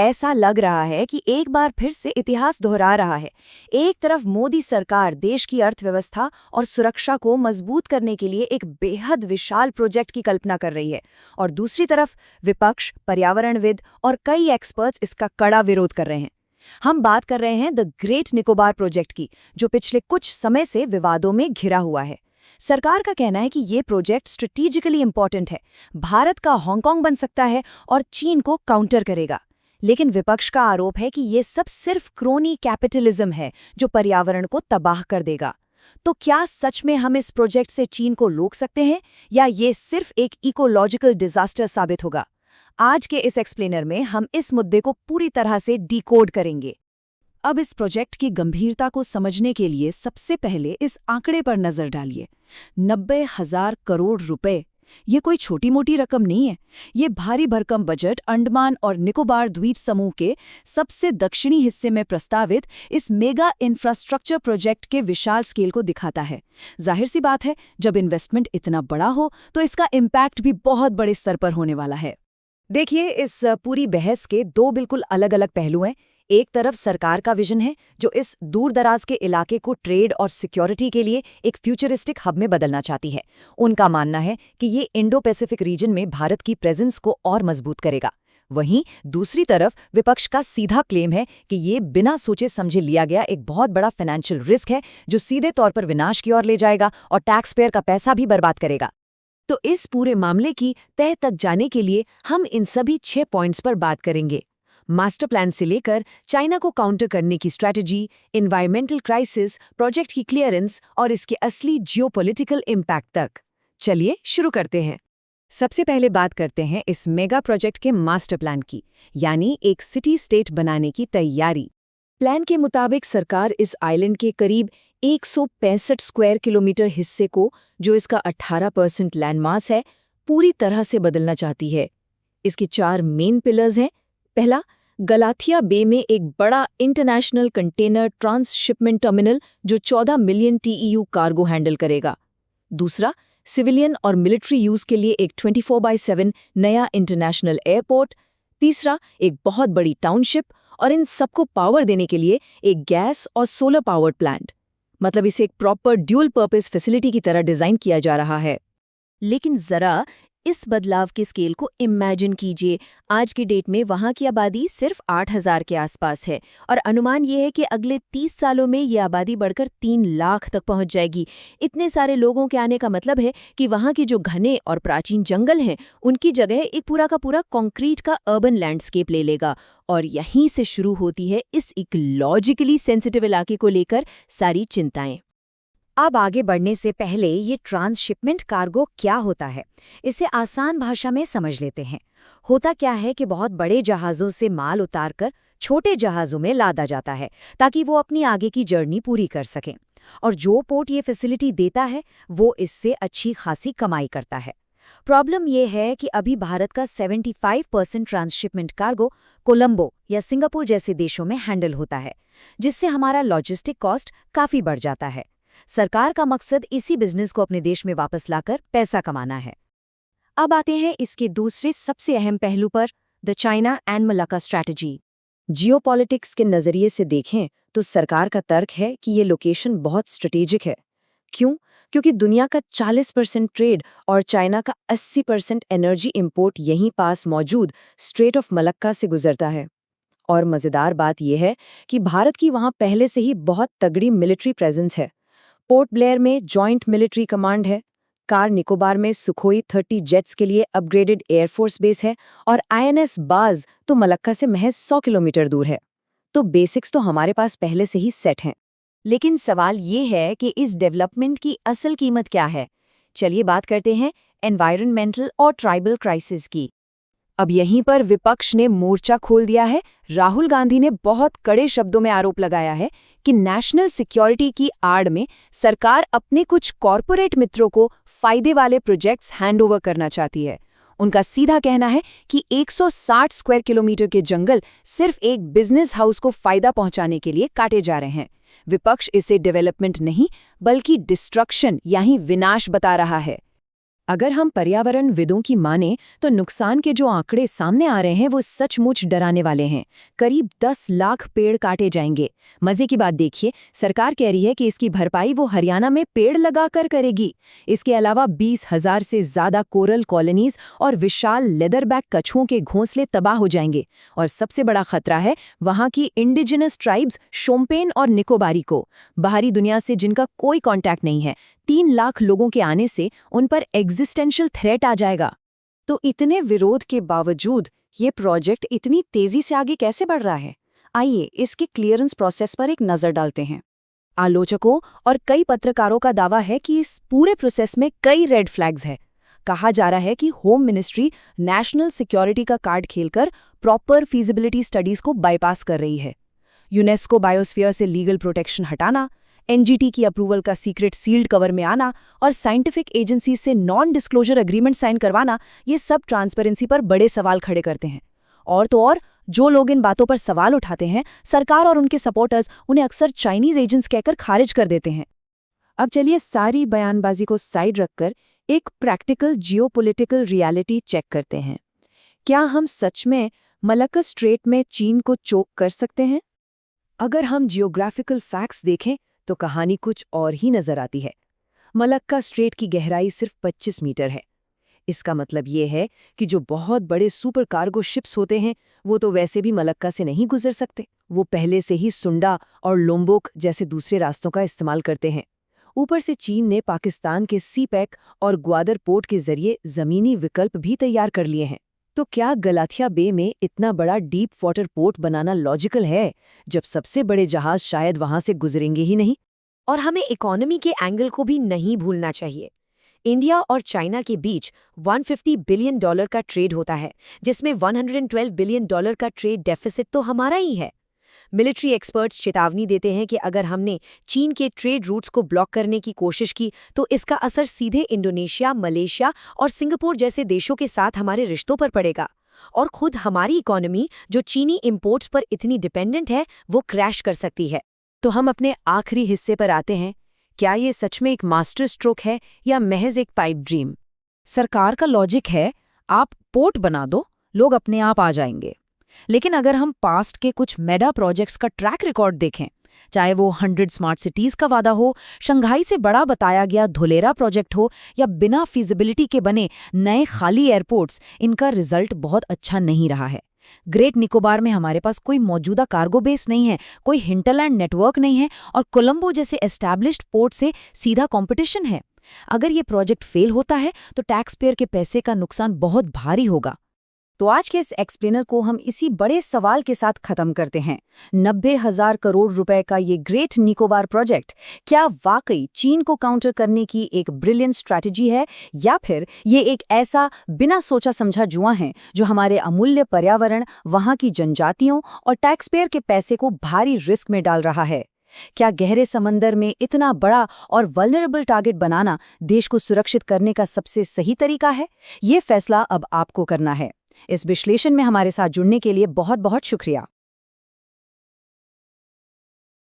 ऐसा लग रहा है कि एक बार फिर से इतिहास दोहरा रहा है। एक तरफ मोदी सरकार देश की अर्थव्यवस्था और सुरक्षा को मजबूत करने के लिए एक बेहद विशाल प्रोजेक्ट की कल्पना कर रही है और दूसरी तरफ विपक्ष, पर्यावरणविद और कई एक्सपर्ट्स इसका कड़ा विरोध कर रहे हैं। हम बात कर रहे हैं द ग्रेट निकोबार प्रोजेक्ट की, जो पिछले कुछ समय से विवादों में घिरा हुआ है। सरकार का कहना है कि ये प्रोजेक्ट स्ट्रेटेजिकली इंपॉर्टेंट है, भारत का हांगकांग बन सकता है और चीन को काउंटर करेगा। लेकिन विपक्ष का आरोप है कि ये सब सिर्फ क्रोनी कैपिटलिज्म है जो पर्यावरण को तबाह कर देगा। तो क्या सच में हम इस प्रोजेक्ट से चीन को रोक सकते हैं या ये सिर्फ एक इकोलॉजिकल डिजास्टर साबित होगा? आज के इस एक्सप्लेनर में हम इस मुद्दे को पूरी तरह से डिकोड करेंगे। अब इस प्रोजेक्ट की गंभीरता को समझने के लिए सबसे पहले इस आंकड़े पर नजर डालिए। 90,000 करोड़ रुपए, ये कोई छोटी मोटी रकम नहीं है। ये भारी भरकम बजट अंडमान और निकोबार द्वीप समूह के सबसे दक्षिणी हिस्से में प्रस्तावित इस मेगा इंफ्रास्ट्रक्चर प्रोजेक्ट के विशाल स्केल को दिखाता है। जाहिर सी बात है, जब इन्वेस्टमेंट इतना बड़ा हो तो इसका इम्पैक्ट भी बहुत बड़े स्तर पर होने वाला है। देखिए, इस पूरी बहस के दो बिल्कुल अलग अलग पहलू हैं। एक तरफ सरकार का विजन है, जो इस दूर दराज के इलाके को ट्रेड और सिक्योरिटी के लिए एक फ्यूचरिस्टिक हब में बदलना चाहती है। उनका मानना है कि ये इंडो पैसिफिक रीजन में भारत की प्रेजेंस को और मजबूत करेगा। वहीं दूसरी तरफ विपक्ष का सीधा क्लेम है कि ये बिना सोचे समझे लिया गया एक बहुत बड़ा फाइनेंशियल रिस्क है, जो सीधे तौर पर विनाश की ओर ले जाएगा और टैक्स पेयर का पैसा भी बर्बाद करेगा। तो इस पूरे मामले की तह तक जाने के लिए हम इन सभी 6 पॉइंट्स पर बात करेंगे। मास्टर प्लान से लेकर चाइना को काउंटर करने की स्ट्रैटेजी, एनवायरमेंटल क्राइसिस, प्रोजेक्ट की क्लियरेंस और इसके असली जियोपॉलिटिकल इम्पैक्ट तक। चलिए शुरू करते हैं। सबसे पहले बात करते हैं इस मेगा प्रोजेक्ट के मास्टर प्लान की, यानी एक सिटी स्टेट बनाने की तैयारी। प्लान के मुताबिक सरकार इस आइलैंड के करीब 165 स्क्वायर किलोमीटर हिस्से को, जो इसका 18% लैंडमास है, पूरी तरह से बदलना चाहती है। इसके 4 मेन पिलर्स हैं। पहला, गलाथिया बे में एक बड़ा इंटरनेशनल कंटेनर ट्रांसशिपमेंट टर्मिनल जो 14 मिलियन TEU कार्गो हैंडल करेगा। दूसरा, सिविलियन और मिलिट्री यूज के लिए एक 24/7 नया इंटरनेशनल एयरपोर्ट। तीसरा, एक बहुत बड़ी टाउनशिप और इन सबको पावर देने के लिए एक गैस और सोलर पावर्ड प्लांट। मतलब इसे एक प्रॉपर ड्यूल पर्पस फैसिलिटी की तरह डिजाइन किया जा रहा है। लेकिन जरा इस बदलाव के स्केल को इमेजिन कीजिए। आज की डेट में वहां की आबादी सिर्फ 8,000 के आसपास है और अनुमान ये है कि अगले 30 सालों में ये आबादी बढ़कर 3 लाख तक पहुंच जाएगी। इतने सारे लोगों के आने का मतलब है कि वहां के जो घने और प्राचीन जंगल हैं, उनकी जगह एक पूरा का पूरा कंक्रीट का अर्बन लैंडस्केप ले लेगा। और यहीं से शुरू होती है इस इकोलॉजिकली सेंसिटिव इलाके को लेकर सारी चिंताएं। अब आगे बढ़ने से पहले ये ट्रांसशिपमेंट कार्गो क्या होता है, इसे आसान भाषा में समझ लेते हैं। होता क्या है कि बहुत बड़े जहाज़ों से माल उतारकर छोटे जहाज़ों में लादा जाता है, ताकि वो अपनी आगे की जर्नी पूरी कर सकें। और जो पोर्ट ये फैसिलिटी देता है, वो इससे अच्छी खासी कमाई करता है। प्रॉब्लम ये है कि अभी भारत का 75% ट्रांसशिपमेंट कार्गो कोलंबो या सिंगापुर जैसे देशों में हैंडल होता है, जिससे हमारा लॉजिस्टिक कॉस्ट काफ़ी बढ़ जाता है। सरकार का मकसद इसी बिजनेस को अपने देश में वापस लाकर पैसा कमाना है। अब आते हैं इसके दूसरे सबसे अहम पहलू पर, the China and Malacca strategy. Geopolitics के नज़रिए से देखें तो सरकार का तर्क है कि ये लोकेशन बहुत स्ट्रेटेजिक है। क्यों? क्योंकि दुनिया का 40% ट्रेड और चाइना का 80% एनर्जी इंपोर्ट यहीं पास मौजूद स्ट्रेट ऑफ मलक्का से गुजरता है। और मज़ेदार बात यह है कि भारत की वहाँ पहले से ही बहुत तगड़ी मिलिट्री प्रेजेंस है। पोर्ट ब्लेयर में जॉइंट मिलिट्री कमांड है, कार निकोबार में सुखोई 30 जेट्स के लिए अपग्रेडेड एयरफोर्स बेस है और INS बाज तो मलक्का से महज 100 किलोमीटर दूर है। तो बेसिक्स तो हमारे पास पहले से ही सेट हैं। लेकिन सवाल ये है कि इस डेवलपमेंट की असल कीमत क्या है। चलिए बात करते हैं एनवायरनमेंटल और ट्राइबल क्राइसिस की। अब यहीं पर विपक्ष ने मोर्चा खोल दिया है। राहुल गांधी ने बहुत कड़े शब्दों में आरोप लगाया है कि नेशनल सिक्योरिटी की आड़ में सरकार अपने कुछ कॉरपोरेट मित्रों को फायदे वाले प्रोजेक्ट्स हैंडओवर करना चाहती है। उनका सीधा कहना है कि 160 स्क्वायर किलोमीटर के जंगल सिर्फ एक बिजनेस हाउस को फायदा पहुंचाने के लिए काटे जा रहे हैं। विपक्ष इसे डेवलपमेंट नहीं बल्कि डिस्ट्रक्शन यानी विनाश बता रहा है। अगर हम पर्यावरण विदों की माने तो नुकसान के जो आंकड़े सामने आ रहे हैं वो सचमुच डराने वाले हैं। करीब 10 लाख पेड़ काटे जाएंगे। मजे की बात देखिए, सरकार कह रही है कि इसकी भरपाई वो हरियाणा में पेड़ लगाकर करेगी। इसके अलावा 20,000 से ज्यादा कोरल कॉलोनीज और विशाल लेदरबैक कछुओं के घोंसले तबाह हो जाएंगे। और सबसे बड़ा खतरा है वहां की इंडिजिनस ट्राइब्स शोम्पेन और निकोबारी को, बाहरी दुनिया से जिनका कोई कांटेक्ट नहीं है। 3 लाख लोगों के आने से उन पर एग्जिस्टेंशियल थ्रेट आ जाएगा। तो इतने विरोध के बावजूद ये प्रोजेक्ट इतनी तेजी से आगे कैसे बढ़ रहा है? आइए इसके क्लियरेंस प्रोसेस पर एक नजर डालते हैं। आलोचकों और कई पत्रकारों का दावा है कि इस पूरे प्रोसेस में कई रेड फ्लैग्स हैं। कहा जा रहा है कि होम मिनिस्ट्री नेशनल सिक्योरिटी का कार्ड खेलकर प्रॉपर फीजिबिलिटी स्टडीज को बाईपास कर रही है। यूनेस्को बायोस्फीयर से लीगल प्रोटेक्शन हटाना, एनजीटी की अप्रूवल का सीक्रेट सील्ड कवर में आना और साइंटिफिक एजेंसी से नॉन डिस्क्लोजर एग्रीमेंट साइन करवाना, ये सब ट्रांसपेरेंसी पर बड़े सवाल खड़े करते हैं। और तो और, जो लोग इन बातों पर सवाल उठाते हैं, सरकार और उनके सपोर्टर्स उन्हें अक्सर चाइनीज एजेंट्स कहकर खारिज कर देते हैं। अब चलिए सारी बयानबाजी को साइड रखकर एक प्रैक्टिकल जियोपॉलिटिकल रियलिटी चेक करते हैं। क्या हम सच में मलक्का स्ट्रेट में चीन को चोक कर सकते हैं? अगर हम जियोग्राफिकल फैक्ट्स देखें तो कहानी कुछ और ही नजर आती है। मलक्का स्ट्रेट की गहराई सिर्फ 25 मीटर है। इसका मतलब ये है कि जो बहुत बड़े सुपर कार्गो शिप्स होते हैं वो तो वैसे भी मलक्का से नहीं गुजर सकते। वो पहले से ही सुंडा और लोम्बोक जैसे दूसरे रास्तों का इस्तेमाल करते हैं। ऊपर से चीन ने पाकिस्तान के सी पैक और ग्वादर पोर्ट के जरिए जमीनी विकल्प भी तैयार कर लिए हैं। तो क्या गलाथिया बे में इतना बड़ा डीप वाटर पोर्ट बनाना लॉजिकल है, जब सबसे बड़े जहाज शायद वहां से गुजरेंगे ही नहीं? और हमें इकोनॉमी के एंगल को भी नहीं भूलना चाहिए। इंडिया और चाइना के बीच $150 बिलियन का ट्रेड होता है, जिसमें $112 बिलियन का ट्रेड डेफिसिट तो हमारा ही है। मिलिट्री एक्सपर्ट्स चेतावनी देते हैं कि अगर हमने चीन के ट्रेड रूट्स को ब्लॉक करने की कोशिश की तो इसका असर सीधे इंडोनेशिया, मलेशिया और सिंगापुर जैसे देशों के साथ हमारे रिश्तों पर पड़ेगा। और खुद हमारी इकोनॉमी, जो चीनी इंपोर्ट्स पर इतनी डिपेंडेंट है, वो क्रैश कर सकती है। तो हम अपने आखिरी हिस्से पर आते हैं। क्या ये सच में एक मास्टर स्ट्रोक है या महज एक पाइप ड्रीम? सरकार का लॉजिक है, आप पोर्ट बना दो, लोग अपने आप आ जाएंगे। लेकिन अगर हम पास्ट के कुछ मेगा प्रोजेक्ट्स का ट्रैक रिकॉर्ड देखें, चाहे वो 100 स्मार्ट सिटीज का वादा हो, शंघाई से बड़ा बताया गया धुलेरा प्रोजेक्ट हो या बिना फीजिबिलिटी के बने नए खाली एयरपोर्ट्स, इनका रिजल्ट बहुत अच्छा नहीं रहा है। ग्रेट निकोबार में हमारे पास कोई मौजूदा कार्गो बेस नहीं है, कोई हिंटरलैंड नेटवर्क नहीं है और कोलंबो जैसे एस्टैब्लिश्ड पोर्ट से सीधा कंपटीशन है। अगर ये प्रोजेक्ट फेल होता है तो टैक्स पेयर के पैसे का नुकसान बहुत भारी होगा। तो आज के इस एक्सप्लेनर को हम इसी बड़े सवाल के साथ खत्म करते हैं। 90,000 करोड़ रुपए का ये ग्रेट निकोबार प्रोजेक्ट क्या वाकई चीन को काउंटर करने की एक ब्रिलियंट स्ट्रैटेजी है, या फिर ये एक ऐसा बिना सोचा समझा जुआ है जो हमारे अमूल्य पर्यावरण, वहां की जनजातियों और टैक्स पेयर के पैसे को भारी रिस्क में डाल रहा है? क्या गहरे समंदर में इतना बड़ा और वल्नरेबल टारगेट बनाना देश को सुरक्षित करने का सबसे सही तरीका है? ये फैसला अब आपको करना है। इस विश्लेषण में हमारे साथ जुड़ने के लिए बहुत बहुत शुक्रिया।